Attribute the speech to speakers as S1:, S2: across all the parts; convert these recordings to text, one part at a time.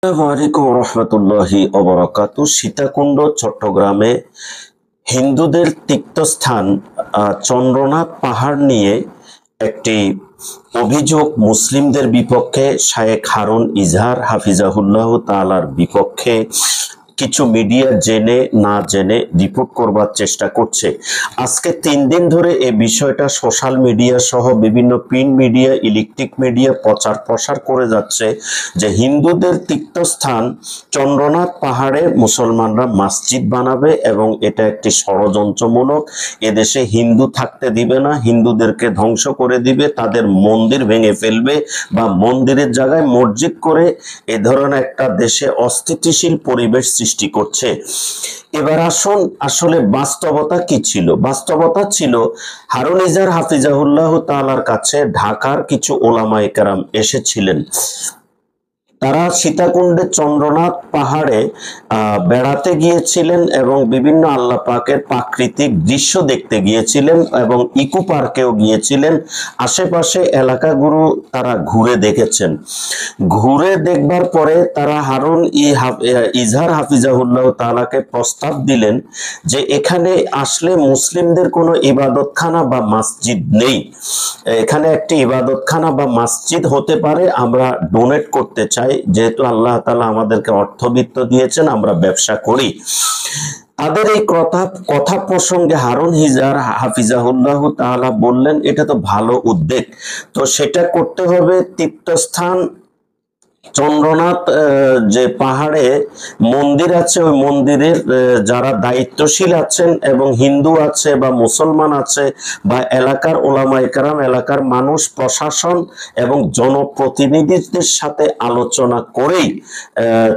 S1: আসসালামু আলাইকুম রহমতুল্লাহি ওয়া সীতাকুণ্ড চট্টগ্রামে হিন্দুদের তীর্থস্থান চন্দ্রনাথ পাহাড় নিয়ে একটি অভিযোগ মুসলিমদের বিপক্ষে শায়েখ হারুন ইজহার হাফিজাহুল্লাহ তাআলার বিপক্ষে কিছু মিডিয়া জেনে না জেনে রিপোর্ট করবার চেষ্টা করছে। আজকে 3 দিন ধরে এই বিষয়টা সোশ্যাল মিডিয়া সহ বিভিন্ন প্রিন্ট মিডিয়া, ইলেকট্রিক মিডিয়া প্রচার প্রসার করে যাচ্ছে যে হিন্দুদের তীর্থস্থান চন্দ্রনাথ পাহাড়ে মুসলমানরা মসজিদ বানাবে এবং এটা একটি ষড়যন্ত্রমূলক। এদেশে হিন্দু থাকতে দিবে না, হিন্দুদেরকে ধ্বংস করে দিবে, তাদের মন্দির ভেঙে ফেলবে বা মন্দিরের জায়গায় মসজিদ করে এ ধরনের একটা দেশে অস্থিতিশীল পরিবেশ সৃষ্টি করছে। এবার আসুন, আসলে বাস্তবতা কি ছিল? বাস্তবতা ছিল হারুন ইজহার হাফিজাহুল্লাহ তাআলার কাছে ঢাকার কিছু ওলামায়ে কেরাম এসেছিলেন। তারা সীতাকুণ্ডে চন্দ্রনাথ পাহাড়ে বেড়াতে গিয়েছিলেন এবং বিভিন্ন আল্লাহ পাকের প্রাকৃতিক দৃশ্য দেখতে গিয়েছিলেন এবং ইকো পার্কেও গিয়েছিলেন। আশেপাশে এলাকাগুলো তারা ঘুরে দেখেছেন। ঘুরে দেখবার পরে তারা হারুন ইজহার হাফিজাহুল্লাহ তাআলাকে প্রস্তাব দিলেন যে এখানে আসলে মুসলিমদের কোনো ইবাদতখানা বা মসজিদ নেই, এখানে একটি ইবাদতখানা বা মসজিদ হতে পারে, আমরা ডোনেট করতে চাই, যেহেতু আল্লাহ তাআলা আমাদেরকে অর্থবিত্ত দিয়েছেন, আমরা ব্যবসা করি। তাদের এই কথা প্রসঙ্গে হারুন ইজহার হাফিজাহুল্লাহ তাআলা বললেন এটা তো ভালো উদ্যোগ, তো সেটা করতে হবে তীর্থস্থান চন্দ্রনাথ যে পাহাড়ে মন্দির আছে, ওই মন্দিরের যারা দায়িত্বশীল আছেন এবং হিন্দু আছে বা মুসলমান আছে বা এলাকার ওলামায়ে কেরাম, এলাকার মানুষ, প্রশাসন এবং জনপ্রতিনিধিদের সাথে আলোচনা করেই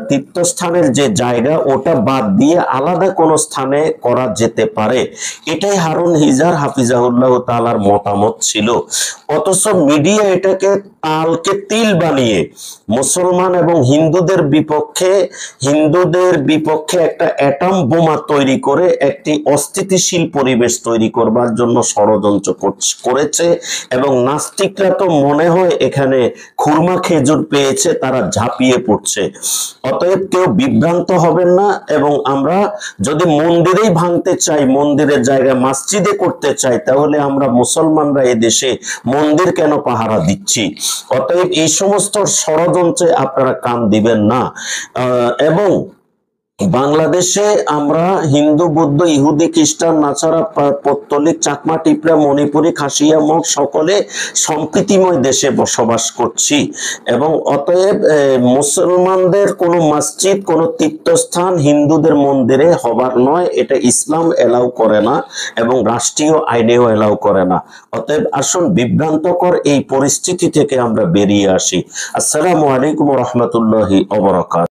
S1: তীর্থস্থানের যে জায়গা ওটা বাদ দিয়ে আলাদা কোনো স্থানে করা যেতে পারে। এটাই হারুন ইজহার হাফিজাহুল্লাহ তাআলার মতামত ছিল। অথচ মিডিয়া এটাকে তালকে তিল বানিয়ে মুসলমান এবং হিন্দুদের বিপক্ষে একটা অ্যাটম বোমা তৈরি করে একটি অস্থিতিশীল পরিবেশ তৈরি করবার জন্য ষড়যন্ত্র করেছে এবং নাস্তিকরা তো মনে হয় এখানে খুরমা খেজুর পেয়েছে, তারা ঝাঁপিয়ে পড়ছে। অতএব কেউ বিভ্রান্ত হবেন না, এবং আমরা যদি মন্দিরেই ভাঙতে চাই, মন্দিরের জায়গায় মসজিদে করতে চাই, তাহলে আমরা মুসলমানরা এদেশে মন্দির কেন পাহারা দিচ্ছি? অতএব এই সমস্ত ষড়যন্ত্রে আপনারা কান দিবেন না। এবং বাংলাদেশে আমরা হিন্দু, বৌদ্ধ, ইহুদি, খ্রিস্টান, নাছাড়া, পত্তলিক, চাকমা, টিপরা, মণিপুরি, খাসিয়া, মোট সকলে সম্প্রীতিময় দেশে বসবাস করছি এবং অতএব মুসলমানদের কোনো মসজিদ, কোনো তীর্থস্থান হিন্দুদের মন্দিরে হবার নয়, এটা ইসলাম এলাও করে না এবং রাষ্ট্রীয় আইনেও এলাও করে না। অতএব আসুন বিভ্রান্তকর এই পরিস্থিতি থেকে আমরা বেরিয়ে আসি। আসসালামু আলাইকুম রহমতুল্লাহি ওয়া বারাকাতুহু।